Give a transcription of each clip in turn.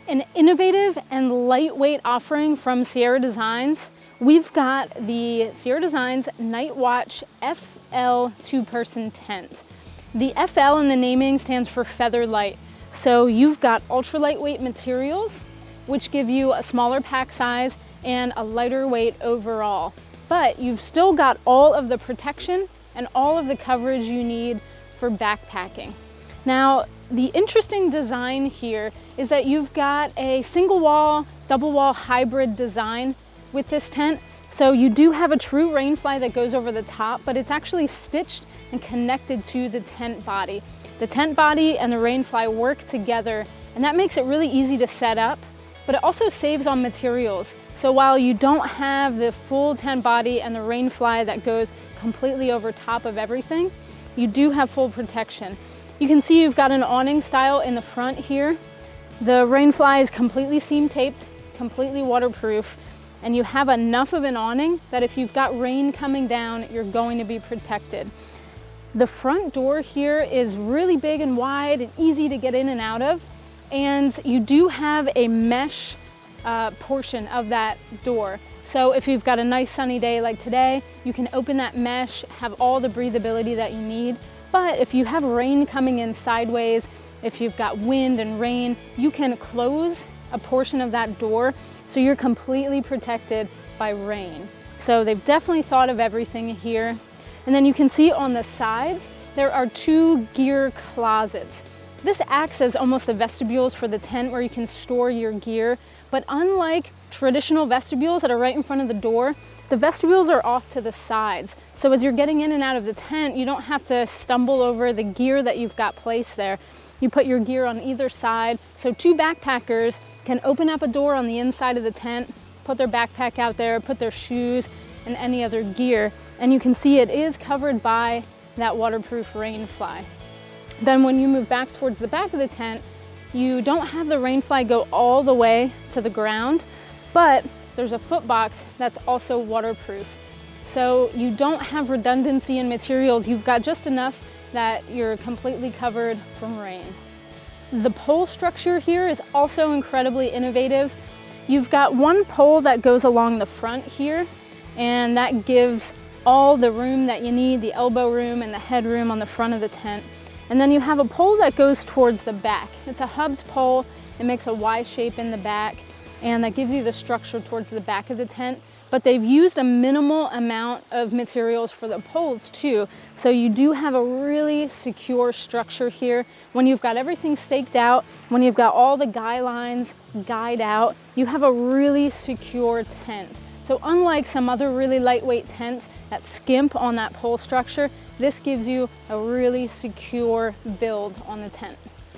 An innovative and lightweight offering from Sierra Designs. We've got the Sierra Designs Nightwatch FL two-person tent. The FL in the naming stands for feather light. So you've got ultra lightweight materials, which give you a smaller pack size and a lighter weight overall. But you've still got all of the protection and all of the coverage you need for backpacking. Now, the interesting design here is that you've got a single wall, double wall hybrid design with this tent. So you do have a true rain fly that goes over the top, but it's actually stitched and connected to the tent body. The tent body and the rain fly work together, and that makes it really easy to set up, but it also saves on materials. So while you don't have the full tent body and the rain fly that goes completely over top of everything, you do have full protection. You can see you've got an awning style in the front here. The rain fly is completely seam taped, completely waterproof, and you have enough of an awning that if you've got rain coming down, you're going to be protected. The front door here is really big and wide and easy to get in and out of, and you do have a mesh portion of that door. So if you've got a nice sunny day like today, you can open that mesh, have all the breathability that you need. But if you have rain coming in sideways, if you've got wind and rain, you can close a portion of that door so you're completely protected by rain. So they've definitely thought of everything here. And then you can see on the sides, there are two gear closets. This acts as almost the vestibules for the tent where you can store your gear. But unlike traditional vestibules that are right in front of the door, the vestibules are off to the sides. So as you're getting in and out of the tent, you don't have to stumble over the gear that you've got placed there. You put your gear on either side. So two backpackers can open up a door on the inside of the tent, put their backpack out there, put their shoes and any other gear. And you can see it is covered by that waterproof rain fly. Then when you move back towards the back of the tent, you don't have the rain fly go all the way to the ground, but there's a foot box that's also waterproof. So you don't have redundancy in materials. You've got just enough that you're completely covered from rain. The pole structure here is also incredibly innovative. You've got one pole that goes along the front here, and that gives all the room that you need, the elbow room and the headroom on the front of the tent. And then you have a pole that goes towards the back. It's a hubbed pole. It makes a Y shape in the back, and that gives you the structure towards the back of the tent. But they've used a minimal amount of materials for the poles too. So you do have a really secure structure here. When you've got everything staked out, when you've got all the guy lines guyed out, you have a really secure tent. So unlike some other really lightweight tents that skimp on that pole structure, this gives you a really secure build on the tent.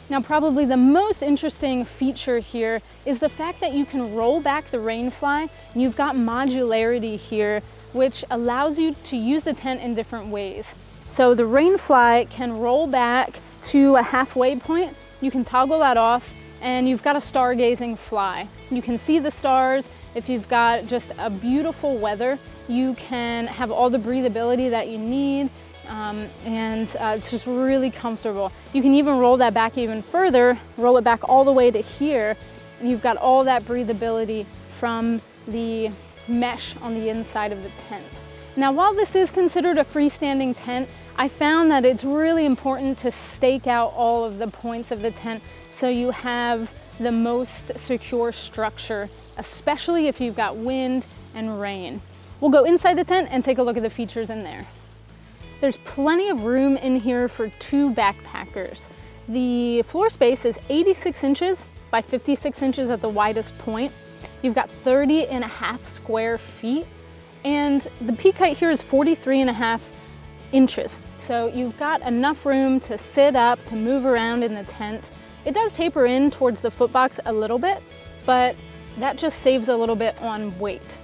Now, probably the most interesting feature here is the fact that you can roll back the rain fly, and you've got modularity here, which allows you to use the tent in different ways. So the rain fly can roll back to a halfway point. You can toggle that off, and you've got a stargazing fly. You can see the stars. If you've got just a beautiful weather, you can have all the breathability that you need. It's just really comfortable. You can even roll that back even further, roll it back all the way to here, and you've got all that breathability from the mesh on the inside of the tent. Now, while this is considered a freestanding tent, I found that it's really important to stake out all of the points of the tent so you have the most secure structure, especially if you've got wind and rain. We'll go inside the tent and take a look at the features in there. There's plenty of room in here for two backpackers. The floor space is 86 inches by 56 inches at the widest point. You've got 30.5 square feet, and the peak height here is 43.5 inches. So you've got enough room to sit up, to move around in the tent. It does taper in towards the footbox a little bit, but that just saves a little bit on weight.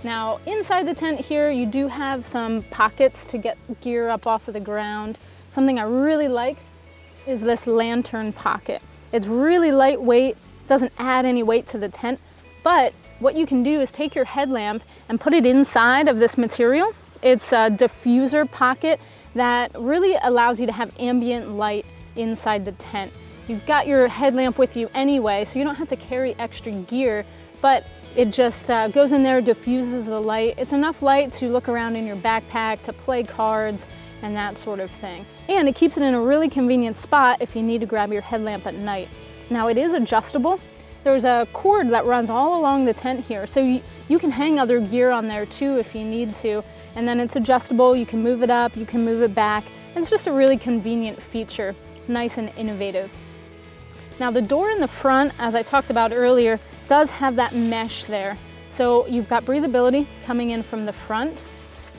Now, inside the tent here, you do have some pockets to get gear up off of the ground. Something I really like is this lantern pocket. It's really lightweight, doesn't add any weight to the tent, but what you can do is take your headlamp and put it inside of this material. It's a diffuser pocket that really allows you to have ambient light inside the tent. You've got your headlamp with you anyway, so you don't have to carry extra gear, but it just goes in there, diffuses the light. It's enough light to look around in your backpack, to play cards, and that sort of thing. And it keeps it in a really convenient spot if you need to grab your headlamp at night. Now it is adjustable. There's a cord that runs all along the tent here, so you can hang other gear on there too if you need to. And then it's adjustable, you can move it up, you can move it back. And it's just a really convenient feature, nice and innovative. Now the door in the front, as I talked about earlier, does have that mesh there. So you've got breathability coming in from the front.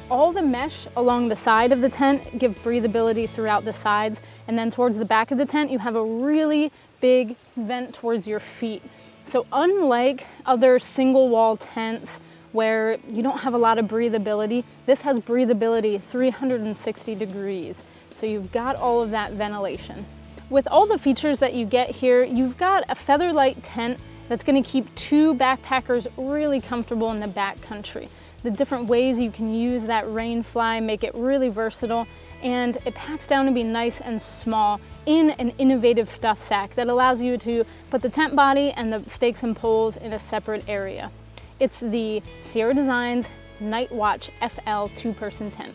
All the mesh along the side of the tent give breathability throughout the sides. And then towards the back of the tent, you have a really big vent towards your feet. So unlike other single wall tents where you don't have a lot of breathability, this has breathability 360 degrees. So you've got all of that ventilation. With all the features that you get here, you've got a featherlight tent that's going to keep two backpackers really comfortable in the backcountry. The different ways you can use that rainfly make it really versatile, and it packs down to be nice and small in an innovative stuff sack that allows you to put the tent body and the stakes and poles in a separate area. It's the Sierra Designs Nightwatch FL 2-person tent.